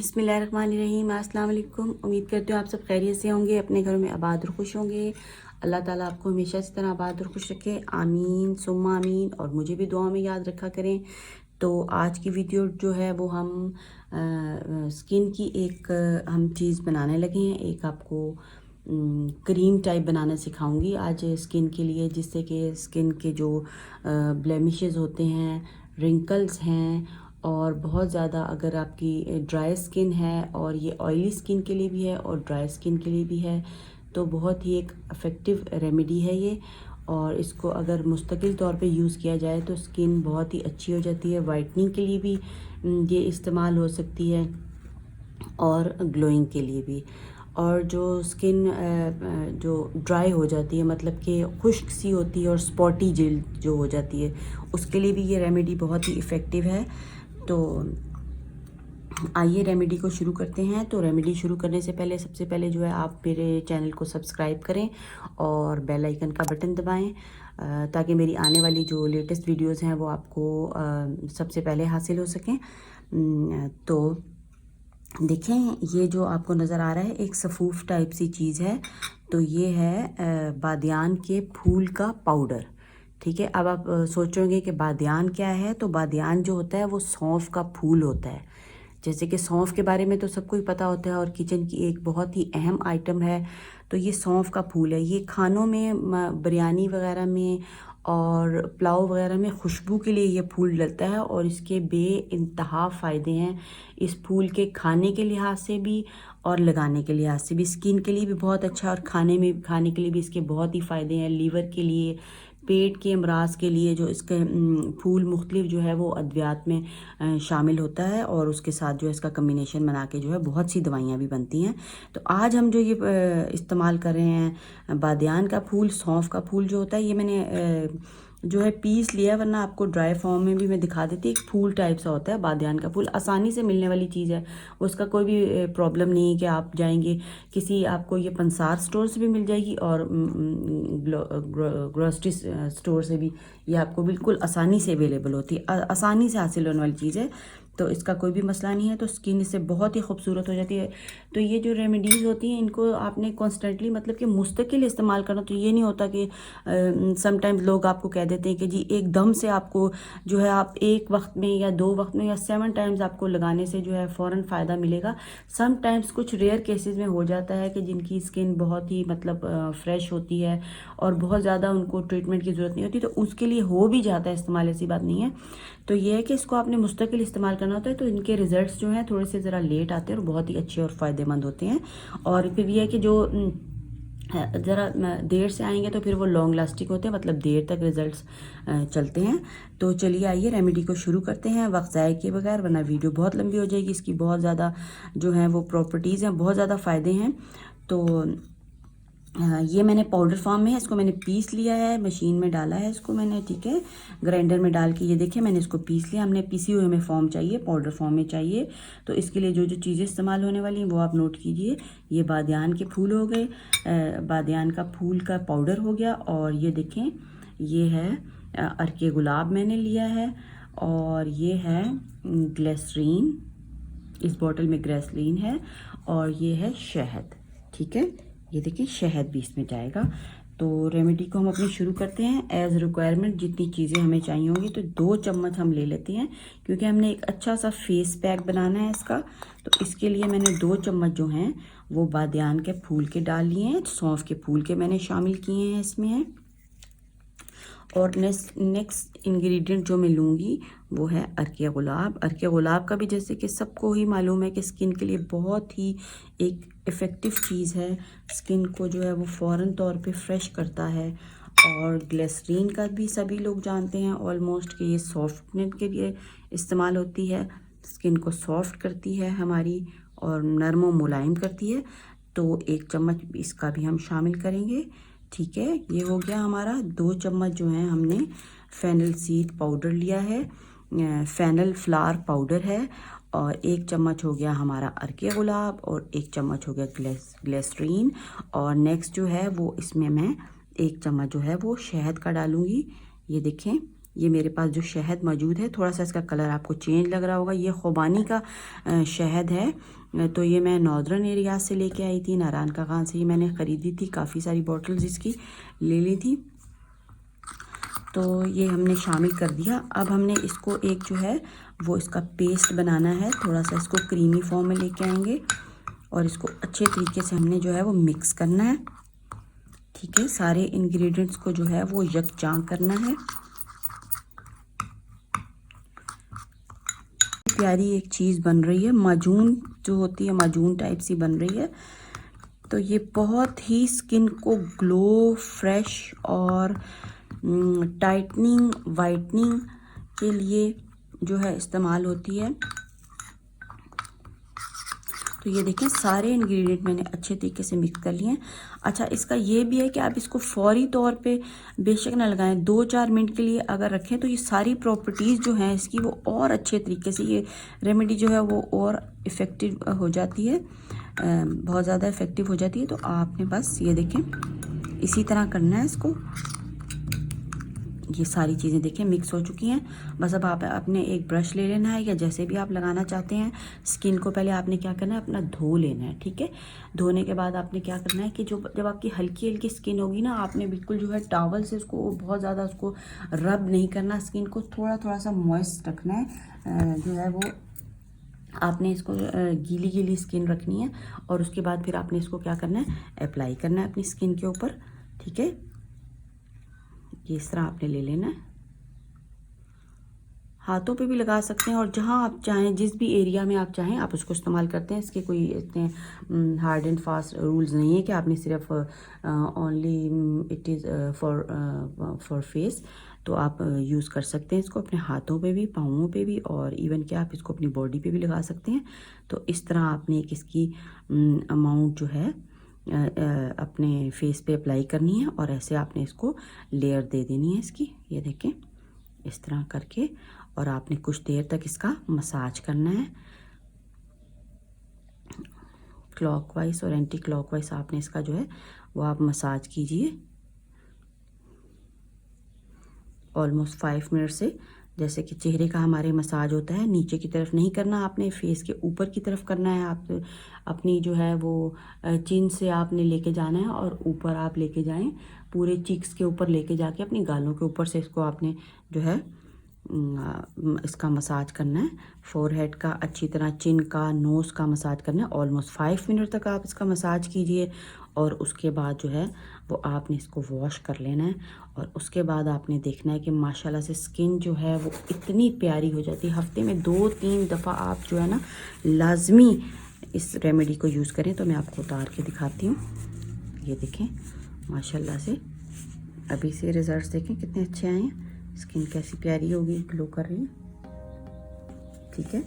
बिस्मिल्लाहिर्रहमानिर्रहीम। अस्सलाम वालेकुम। उम्मीद करती हूँ आप सब खैरियत से होंगे, अपने घरों में आबाद और खुश होंगे। अल्लाह ताला आपको हमेशा इस तरह आबाद और खुश रखे, आमीन सुम्मा आमीन। और मुझे भी दुआ में याद रखा करें। तो आज की वीडियो जो है वो हम स्किन की एक हम चीज़ बनाने लगे हैं। एक आपको क्रीम टाइप बनाना सिखाऊंगी आज स्किन के लिए, जिससे कि स्किन के जो ब्लेमिशेस होते हैं, रिंकल्स हैं, और बहुत ज़्यादा अगर आपकी ड्राई स्किन है, और ये ऑयली स्किन के लिए भी है और ड्राई स्किन के लिए भी है, तो बहुत ही एक इफ़ेक्टिव रेमेडी है ये। और इसको अगर मुस्तकिल तौर पे यूज़ किया जाए तो स्किन बहुत ही अच्छी हो जाती है। वाइटनिंग के लिए भी ये इस्तेमाल हो सकती है और ग्लोइंग के लिए भी। और जो स्किन जो ड्राई हो जाती है, मतलब कि खुश्क सी होती है और स्पॉटी जिल्द जो हो जाती है, उसके लिए भी ये रेमेडी बहुत ही इफ़ेक्टिव है। तो आइए रेमेडी को शुरू करते हैं। तो रेमेडी शुरू करने से पहले सबसे पहले जो है आप मेरे चैनल को सब्सक्राइब करें और बेल आइकन का बटन दबाएं, ताकि मेरी आने वाली जो लेटेस्ट वीडियोस हैं वो आपको सबसे पहले हासिल हो सकें। तो देखें, ये जो आपको नज़र आ रहा है एक सफ़ूफ टाइप सी चीज़ है। तो ये है बादियान के फूल का पाउडर। ठीक है, अब आप सोच रहे होंगे कि बादियान क्या है। तो बादियान जो होता है वो सौंफ का फूल होता है। जैसे कि सौंफ के बारे में तो सबको ही पता होता है और किचन की एक बहुत ही अहम आइटम है। तो ये सौंफ का फूल है। ये खानों में, बिरयानी वगैरह में और पुलाव वगैरह में खुशबू के लिए ये फूल डलता है, और इसके बेइंतहा फ़ायदे हैं। इस फूल के खाने के लिहाज से भी और लगाने के लिहाज से भी। स्किन के लिए भी बहुत अच्छा है और खाने के लिए भी इसके बहुत ही फ़ायदे हैं। लीवर के लिए, पेट के अमराज के लिए जो इसके फूल मुख्तलिफ जो है वो अद्वियात में शामिल होता है, और उसके साथ जो है इसका कम्बिनेशन बना के जो है बहुत सी दवाइयाँ भी बनती हैं। तो आज हम जो ये इस्तेमाल कर रहे हैं बादियान का फूल, सौंफ का फूल जो होता है, ये मैंने जो है पीस लिया, वरना आपको ड्राई फॉर्म में भी मैं दिखा देती। एक फूल टाइप सा होता है बादियान का फूल, आसानी से मिलने वाली चीज़ है। उसका कोई भी प्रॉब्लम नहीं है कि आप जाएंगे किसी, आपको ये पंसार स्टोर से भी मिल जाएगी और ग्रोसरी स्टोर से भी ये आपको बिल्कुल आसानी से अवेलेबल होती है, आसानी से हासिल होने वाली चीज़ है। तो इसका कोई भी मसला नहीं है। तो स्किन इससे बहुत ही खूबसूरत हो जाती है। तो ये जो रेमेडीज़ होती हैं इनको आपने कॉन्स्टेंटली, मतलब कि मुस्तकिल इस्तेमाल करना। तो ये नहीं होता कि समटाइम्स लोग आपको कह देते हैं कि जी एकदम से आपको जो है आप एक वक्त में या 2 वक्त में या 7 टाइम्स आपको लगाने से जो है फ़ौरन फ़ायदा मिलेगा। समटाइम्स कुछ रेयर केसेस में हो जाता है कि जिनकी स्किन बहुत ही मतलब फ्रेश होती है और बहुत ज़्यादा उनको ट्रीटमेंट की ज़रूरत नहीं होती, तो उसके लिए हो भी जाता है इस्तेमाल, ऐसी बात नहीं है। तो ये है कि इसको आपने मुस्तकिल इस्तेमाल करना होता है। तो इनके रिजल्ट्स जो हैं थोड़े से ज़रा लेट आते हैं और बहुत ही अच्छे और फ़ायदेमंद होते हैं। और फिर ये है कि जो ज़रा देर से आएंगे तो फिर वो लॉन्ग लास्टिंग होते हैं, मतलब देर तक रिजल्ट्स चलते हैं। तो चलिए आइए रेमेडी को शुरू करते हैं वक्त ज़ाय किए बगैर, वरना वीडियो बहुत लंबी हो जाएगी। इसकी बहुत ज़्यादा जो है वो प्रॉपर्टीज़ हैं, बहुत ज़्यादा फ़ायदे हैं। तो ये मैंने पाउडर फॉर्म में है, इसको मैंने पीस लिया है, मशीन में डाला है इसको मैंने, ठीक है, ग्राइंडर में डाल के। ये देखिए मैंने इसको पीस लिया। हमने पीसी हुए में फॉर्म चाहिए, पाउडर फॉर्म में चाहिए। तो इसके लिए जो जो चीज़ें इस्तेमाल होने वाली हैं वो आप नोट कीजिए। ये बादियान के फूल हो गए, बादियान का फूल का पाउडर हो गया, और ये देखें ये है अर्के गुलाब मैंने लिया है, और ये है ग्लिसरीन, इस बॉटल में ग्लिसरीन है, और ये है शहद। ठीक है, ये देखिए शहद भी इसमें जाएगा। तो रेमेडी को हम अपनी शुरू करते हैं। एज़ रिक्वायरमेंट जितनी चीज़ें हमें चाहिए होंगी, तो 2 चम्मच हम ले लेते हैं, क्योंकि हमने एक अच्छा सा फेस पैक बनाना है इसका। तो इसके लिए मैंने 2 चम्मच जो हैं वो बादियान के फूल के डाल लिए हैं, सौंफ के फूल के मैंने शामिल किए हैं इसमें हैं। और नेक्स्ट इंग्रेडिएंट जो मैं लूँगी वो है अर्के गुलाब। अर्के गुलाब का भी जैसे कि सबको ही मालूम है कि स्किन के लिए बहुत ही एक इफ़ेक्टिव चीज़ है। स्किन को जो है वो फ़ौरन तौर पे फ्रेश करता है। और ग्लिसरीन का भी सभी लोग जानते हैं ऑलमोस्ट कि ये सॉफ्टनेस के लिए इस्तेमाल होती है, स्किन को सॉफ्ट करती है हमारी और नरम व मुलायम करती है। तो 1 चम्मच इसका भी हम शामिल करेंगे। ठीक है, ये हो गया हमारा। 2 चम्मच जो है हमने फेनल सीड पाउडर लिया है, फेनल फ्लावर पाउडर है, और 1 चम्मच हो गया हमारा अर्के गुलाब, और 1 चम्मच हो गया ग्लिसरीन। और नेक्स्ट जो है वो इसमें मैं 1 चम्मच जो है वो शहद का डालूंगी। ये देखें ये मेरे पास जो शहद मौजूद है, थोड़ा सा इसका कलर आपको चेंज लग रहा होगा, ये खुबानी का शहद है। तो ये मैं नॉर्दर्न एरिया से लेके आई थी, नारायण का खान से ही मैंने ख़रीदी थी, काफ़ी सारी बॉटल्स इसकी ले ली थी। तो ये हमने शामिल कर दिया। अब हमने इसको एक जो है वो इसका पेस्ट बनाना है, थोड़ा सा इसको क्रीमी फॉर्म में लेके आएंगे और इसको अच्छे तरीके से हमने जो है वो मिक्स करना है। ठीक है, सारे इंग्रेडिएंट्स को जो है वो यकजान करना है। प्यारी एक चीज़ बन रही है, माजून जो होती है, माजून टाइप सी बन रही है। तो ये बहुत ही स्किन को ग्लो, फ्रेश और टाइटनिंग, वाइटनिंग के लिए जो है इस्तेमाल होती है। तो ये देखें सारे इंग्रेडिएंट मैंने अच्छे तरीके से मिक्स कर लिए हैं। अच्छा, इसका ये भी है कि आप इसको फौरी तौर पे बेशक ना लगाएं, 2-4 मिनट के लिए अगर रखें तो ये सारी प्रॉपर्टीज़ जो हैं इसकी वो और अच्छे तरीके से, ये रेमेडी जो है वो और इफ़ेक्टिव हो जाती है, बहुत ज़्यादा इफ़ेक्टिव हो जाती है। तो आपने बस ये देखें इसी तरह करना है इसको। ये सारी चीज़ें देखें मिक्स हो चुकी हैं। बस अब आप अपने एक ब्रश ले लेना है या जैसे भी आप लगाना चाहते हैं। स्किन को पहले आपने क्या करना है, अपना धो लेना है। ठीक है, धोने के बाद आपने क्या करना है कि जब आपकी हल्की हल्की स्किन होगी ना, आपने बिल्कुल जो है टॉवल से उसको बहुत ज़्यादा उसको रब नहीं करना, स्किन को थोड़ा थोड़ा सा मॉइस्ट रखना है। जो है वो आपने इसको गीली गीली स्किन रखनी है और उसके बाद फिर आपने इसको क्या करना है, अप्लाई करना है अपनी स्किन के ऊपर। ठीक है, ये इस तरह आपने ले लेना है। हाथों पे भी लगा सकते हैं और जहां आप चाहें, जिस भी एरिया में आप चाहें आप उसको इस्तेमाल करते हैं। इसके कोई इतने हार्ड एंड फास्ट रूल्स नहीं है कि आपने सिर्फ only it is for face. तो आप यूज़ कर सकते हैं इसको अपने हाथों पे भी, पाँवों पे भी, और इवन कि आप इसको अपनी बॉडी पे भी लगा सकते हैं। तो इस तरह आपने एक इसकी अमाउंट जो है अपने फेस पे अप्लाई करनी है और ऐसे आपने इसको लेयर दे देनी है इसकी। ये देखें इस तरह करके, और आपने कुछ देर तक इसका मसाज करना है। क्लॉकवाइज और एंटी क्लॉकवाइज आपने इसका जो है वो आप मसाज कीजिए ऑलमोस्ट 5 मिनट से। जैसे कि चेहरे का हमारे मसाज होता है, नीचे की तरफ नहीं करना आपने, फेस के ऊपर की तरफ करना है। आप अपनी जो है वो चिन से आपने लेके जाना है और ऊपर आप लेके जाएं, पूरे चीक्स के ऊपर लेके जाके अपनी गालों के ऊपर से इसको आपने जो है इसका मसाज करना है। फोरहेड का अच्छी तरह, चिन का, नोज़ का मसाज करना है। ऑलमोस्ट 5 मिनट तक आप इसका मसाज कीजिए और उसके बाद जो है वो आपने इसको वॉश कर लेना है। और उसके बाद आपने देखना है कि माशाल्लाह से स्किन जो है वो इतनी प्यारी हो जाती है। हफ्ते में 2-3 दफ़ा आप जो है ना लाजमी इस रेमेडी को यूज़ करें। तो मैं आपको उतार के दिखाती हूँ। ये देखें माशाल्लाह से अभी से रिजल्ट्स देखें कितने अच्छे आए हैं। स्किन कैसी प्यारी होगी, ग्लो कर रही है। ठीक है,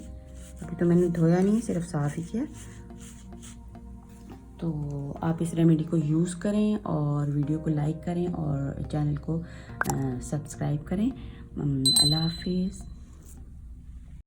अभी तो मैंने धोया नहीं, सिर्फ साफ़ ही किया। तो आप इस रेमेडी को यूज़ करें और वीडियो को लाइक करें और चैनल को सब्सक्राइब करें। अल्लाह हाफिज़।